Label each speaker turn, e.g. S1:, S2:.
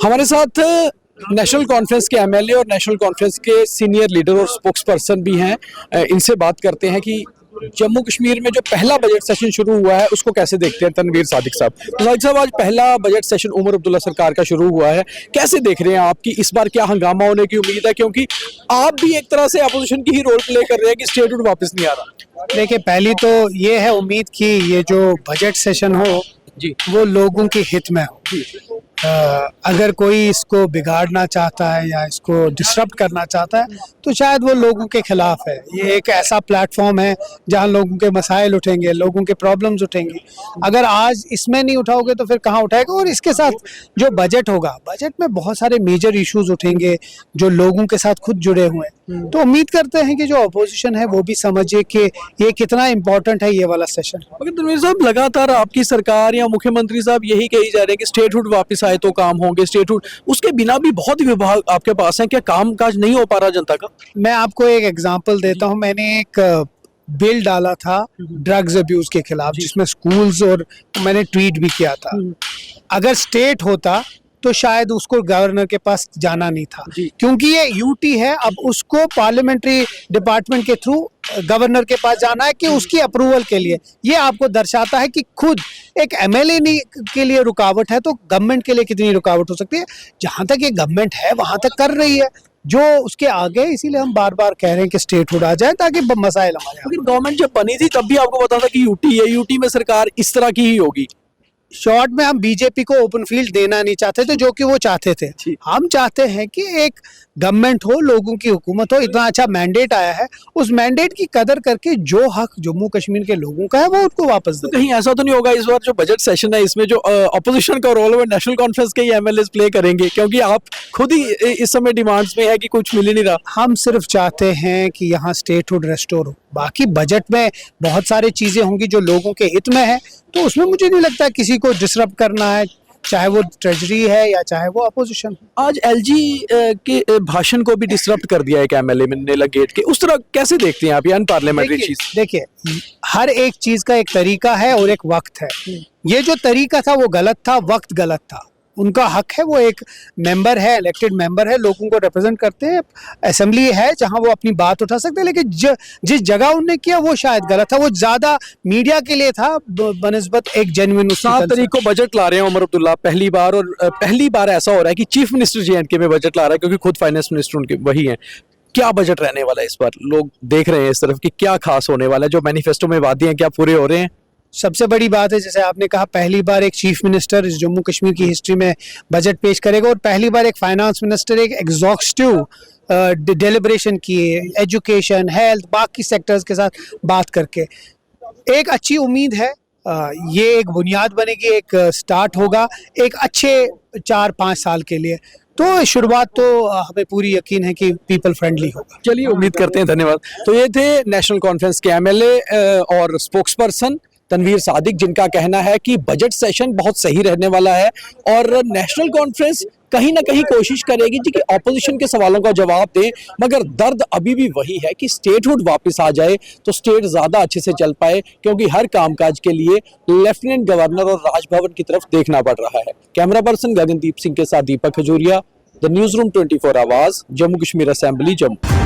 S1: हमारे साथ national conference के एमएलए और नेशनल कॉन्फ्रेंस के सीनियर लीडर और स्पोक्स पर्सन भी हैं। इनसे बात करते हैं कि जम्मू कश्मीर में जो पहला बजट सेशन शुरू हुआ है उसको कैसे देखते हैं। तनवीर सादिक साहब, सादिक साहब, आज पहला बजट सेशन उमर अब्दुल्ला सरकार का शुरू हुआ है, कैसे देख रहे हैं आप कि इस बार क्या हंगामा होने की उम्मीद है? क्योंकि आप भी एक तरह से अपोजिशन की ही रोल प्ले कर रहे हैं कि स्टेटहुड वापस नहीं आ रहा।
S2: देखिए, पहली तो ये है उम्मीद कि ये जो बजट सेशन हो
S1: जी,
S2: वो लोगों के हित में हो। अगर कोई इसको बिगाड़ना चाहता है या इसको डिसरप्ट करना चाहता है तो शायद वो लोगों के खिलाफ है। ये एक ऐसा प्लेटफॉर्म है जहां लोगों के मसाइल उठेंगे, लोगों के प्रॉब्लम्स उठेंगे। अगर आज इसमें नहीं उठाओगे तो फिर कहाँ उठाएगा? और इसके साथ जो बजट होगा, बजट में बहुत सारे मेजर इश्यूज उठेंगे जो लोगों के साथ खुद जुड़े हुए हैं। तो उम्मीद करते हैं कि जो अपोजिशन है वो भी समझे कि ये कितना इम्पोर्टेंट है ये वाला सेशन।
S1: मगर तनवीर साहब, लगातार आपकी सरकार या मुख्यमंत्री साहब यही कही जा रहे हैं कि स्टेटहुड वापस आए तो काम होंगे, स्टेटहुड। उसके बिना भी बहुत ही विभाग आपके पास हैं, क्या काम काज नहीं हो पा रहा जनता का?
S2: मैं आपको एक एग्जांपल देता हूं। मैंने एक बिल डाला था ड्रग्स अब्यूज के खिलाफ, जिसमें स्कूल्स, और मैंने ट्वीट भी किया था। अगर स्टेट होता तो शायद उसको गवर्नर के पास जाना नहीं था, क्योंकि ये यूटी है। अब उसको पार्लियामेंट्री डिपार्टमेंट के थ्रू गवर्नर के पास जाना है कि उसकी अप्रूवल के लिए। ये आपको दर्शाता है कि खुद एक एमएलए के लिए रुकावट है तो गवर्नमेंट के लिए कितनी रुकावट हो सकती है। जहां तक ये गवर्नमेंट है वहां तक कर रही है जो उसके आगे, इसीलिए हम बार बार कह रहे हैं कि स्टेटहुड आ जाए ताकि मसाइल हमारे।
S1: गवर्नमेंट जब बनी थी तब भी आपको पता था कि यूटी है, यूटी में सरकार इस तरह की ही होगी।
S2: शॉर्ट में हम बीजेपी को ओपन फील्ड देना नहीं चाहते थे, जो कि वो चाहते थे। हम चाहते हैं कि एक गवर्नमेंट हो, लोगों की हुकूमत हो। इतना अच्छा मैंडेट आया है, उस मैंडेट की कदर करके जो हक जम्मू कश्मीर के लोगों का है वो उनको वापस दे।
S1: तो कहीं ऐसा तो नहीं होगा इस बार जो बजट सेशन है इसमें जो अपोजिशन का रोल है वो नेशनल कॉन्फ्रेंस के ही एमएलए प्ले करेंगे? क्योंकि आप खुद ही इस समय डिमांड्स में है कि कुछ मिल ही नहीं रहा।
S2: हम सिर्फ चाहते हैं कि यहाँ स्टेटहुड रेस्टोर हो। बाकी बजट में बहुत सारी चीजें होंगी जो लोगों के हित में है, तो उसमें मुझे नहीं लगता किसी को डिसरप्ट करना है, चाहे वो ट्रेजरी है या चाहे वो अपोजिशन।
S1: आज एलजी के भाषण को भी डिसरप्ट कर दिया एक एमएलए ने नीला गेट के, उस तरह कैसे देखते हैं आप ये अनपार्लियामेंट्री चीज?
S2: देखिए, हर एक चीज का एक तरीका है और एक वक्त है। ये जो तरीका था वो गलत था, वक्त गलत था। उनका हक है, वो एक मेंबर है, इलेक्टेड मेंबर है, लोगों को रिप्रेजेंट करते हैं, असेंबली है जहां वो अपनी बात उठा सकते हैं। लेकिन जिस जगह उन्होंने किया वो शायद गलत था। वो ज्यादा मीडिया के लिए था बनिस्बत एक जेन्युइन।
S1: 7 तारीख को बजट ला रहे हैं उमर अब्दुल्ला पहली बार, और पहली बार ऐसा हो रहा है कि चीफ मिनिस्टर जेएंडके में बजट ला रहा है, क्योंकि खुद फाइनेंस मिनिस्टर उनके वही हैं। क्या बजट रहने वाला है इस बार? लोग देख रहे हैं इस तरफ कि क्या खास होने वाला है, जो मैनिफेस्टो में वादे हैं क्या पूरे हो रहे हैं?
S2: सबसे बड़ी बात है, जैसे आपने कहा, पहली बार एक चीफ मिनिस्टर इस जम्मू कश्मीर की हिस्ट्री में बजट पेश करेगा, और पहली बार एक फाइनेंस मिनिस्टर एक एग्जॉस्टिव डिलिब्रेशन किए, एजुकेशन, हेल्थ, बाकी सेक्टर्स के साथ बात करके। एक अच्छी उम्मीद है, ये एक बुनियाद बनेगी, एक स्टार्ट होगा एक अच्छे 4-5 साल के लिए। तो शुरुआत तो हमें पूरी यकीन है कि पीपल फ्रेंडली होगा।
S1: चलिए, उम्मीद करते हैं। धन्यवाद। तो ये थे नेशनल कॉन्फ्रेंस के एमएलए और स्पोक्स पर्सन तनवीर सादिक, जिनका कहना है कि बजट सेशन बहुत सही रहने वाला है और नेशनल कॉन्फ्रेंस कहीं ना कहीं कोशिश करेगी जी कि ऑपोजिशन के सवालों का जवाब दे, मगर दर्द अभी भी वही है कि स्टेटहुड वापस आ जाए तो स्टेट ज्यादा अच्छे से चल पाए, क्योंकि हर कामकाज के लिए लेफ्टिनेंट गवर्नर और राजभवन की तरफ देखना पड़ रहा है। कैमरा पर्सन गगनदीप सिंह के साथ दीपक खजूरिया, द न्यूज रूम 24 आवाज, जम्मू कश्मीर असेंबली, जम्मू।